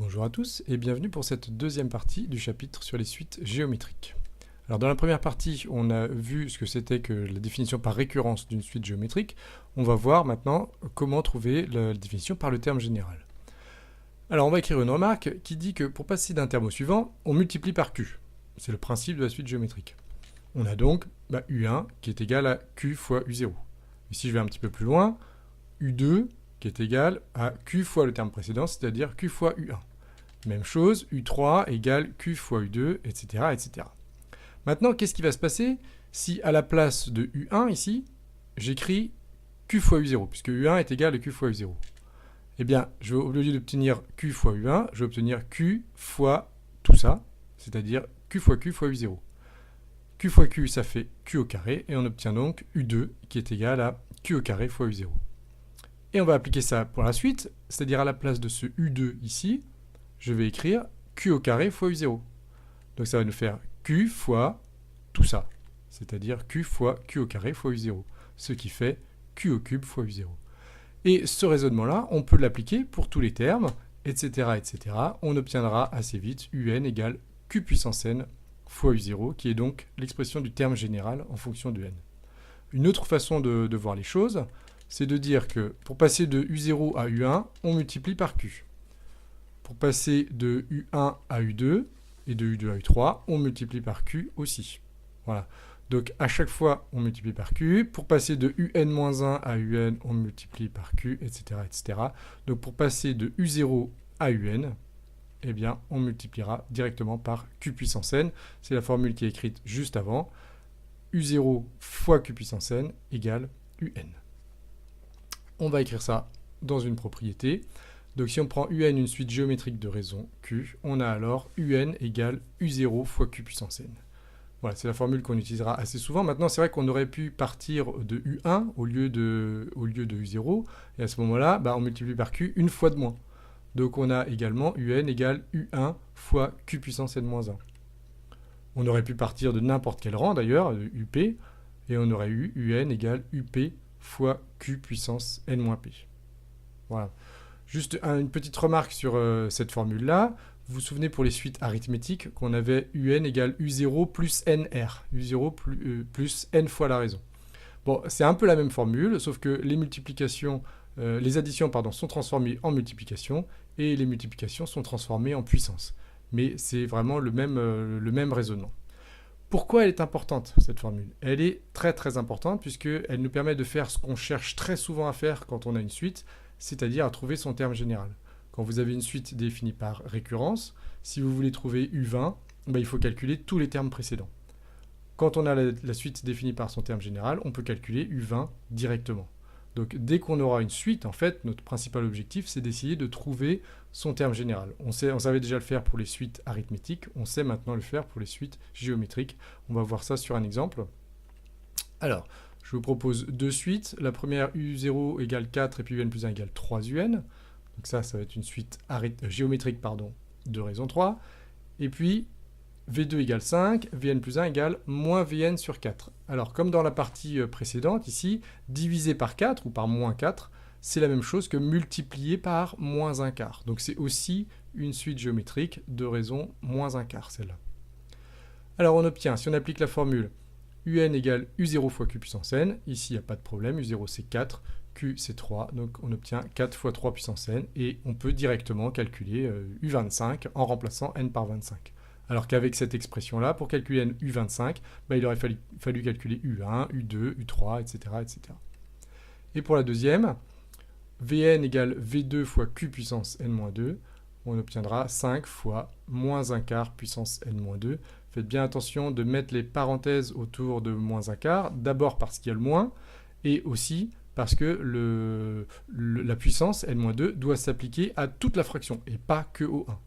Bonjour à tous et bienvenue pour cette deuxième partie du chapitre sur les suites géométriques. Alors dans la première partie, on a vu ce que c'était que la définition par récurrence d'une suite géométrique. On va voir maintenant comment trouver la définition par le terme général. Alors on va écrire une remarque qui dit que pour passer d'un terme au suivant, on multiplie par Q. C'est le principe de la suite géométrique. On a donc U1 qui est égal à Q fois U0. Et si je vais un petit peu plus loin, U2 qui est égal à Q fois le terme précédent, c'est-à-dire Q fois U1. Même chose, U3 égale Q fois U2, etc., etc. Maintenant, qu'est-ce qui va se passer si à la place de U1 ici, j'écris Q fois U0, puisque U1 est égal à Q fois U0. Eh bien, au lieu d'obtenir Q fois U1, je vais obtenir Q fois tout ça, c'est-à-dire Q fois U0. Q fois Q, ça fait Q au carré, et on obtient donc U2 qui est égal à Q au carré fois U0. Et on va appliquer ça pour la suite, c'est-à-dire à la place de ce U2 ici, je vais écrire Q au carré fois U0. Donc ça va nous faire Q fois tout ça, c'est-à-dire Q fois Q au carré fois U0, ce qui fait Q au cube fois U0. Et ce raisonnement-là, on peut l'appliquer pour tous les termes, etc., etc. On obtiendra assez vite UN égale Q puissance n fois U0, qui est donc l'expression du terme général en fonction de n. Une autre façon de voir les choses, c'est de dire que pour passer de U0 à U1, on multiplie par Q. Pour passer de U1 à U2 et de U2 à U3, on multiplie par Q aussi. Voilà. Donc à chaque fois, on multiplie par Q. Pour passer de UN-1 à UN, on multiplie par Q, etc., etc. Donc pour passer de U0 à UN, eh bien, on multipliera directement par Q puissance n. C'est la formule qui est écrite juste avant. U0 fois Q puissance n égale UN. On va écrire ça dans une propriété. Donc si on prend UN une suite géométrique de raison Q, on a alors UN égale U0 fois Q puissance n. Voilà, c'est la formule qu'on utilisera assez souvent. Maintenant, c'est vrai qu'on aurait pu partir de U1 au lieu de U0. Et à ce moment-là, on multiplie par Q une fois de moins. Donc on a également UN égale U1 fois Q puissance n-1. On aurait pu partir de n'importe quel rang d'ailleurs, de UP, et on aurait eu UN égale UP fois Q puissance n-p. Voilà. Juste une petite remarque sur cette formule-là. Vous vous souvenez pour les suites arithmétiques qu'on avait UN égale U0 plus NR. U0 plus N fois la raison. Bon, c'est un peu la même formule, sauf que les multiplications, les additions sont transformées en multiplications et les multiplications sont transformées en puissance. Mais c'est vraiment le même raisonnement. Pourquoi elle est importante, cette formule? Elle est très très importante puisqu'elle nous permet de faire ce qu'on cherche très souvent à faire quand on a une suite, c'est-à-dire à trouver son terme général. Quand vous avez une suite définie par récurrence, si vous voulez trouver U20, il faut calculer tous les termes précédents. Quand on a la suite définie par son terme général, on peut calculer U20 directement. Donc dès qu'on aura une suite, en fait, notre principal objectif, c'est d'essayer de trouver son terme général. On savait déjà le faire pour les suites arithmétiques, on sait maintenant le faire pour les suites géométriques. On va voir ça sur un exemple. Alors, je vous propose deux suites. La première, U0 égale 4 et puis UN plus 1 égale 3UN. Donc ça va être une suite géométrique de raison 3. Et puis, V2 égale 5, Vn plus 1 égale moins Vn sur 4. Alors, comme dans la partie précédente, ici, divisé par 4 ou par moins 4, c'est la même chose que multiplié par moins 1 quart. Donc c'est aussi une suite géométrique de raison moins 1 quart, celle-là. Alors on obtient, si on applique la formule UN égale U0 fois Q puissance n, ici il n'y a pas de problème, U0 c'est 4, Q c'est 3, donc on obtient 4 fois 3 puissance n, et on peut directement calculer U25 en remplaçant n par 25. Alors qu'avec cette expression-là, pour calculer U25, il aurait fallu calculer U1, U2, U3, etc., etc. Et pour la deuxième, Vn égale V2 fois Q puissance n-2, on obtiendra 5 fois moins 1 quart puissance n-2. Faites bien attention de mettre les parenthèses autour de moins 1 quart, d'abord parce qu'il y a le moins, et aussi parce que la puissance n-2 doit s'appliquer à toute la fraction, et pas que au 1.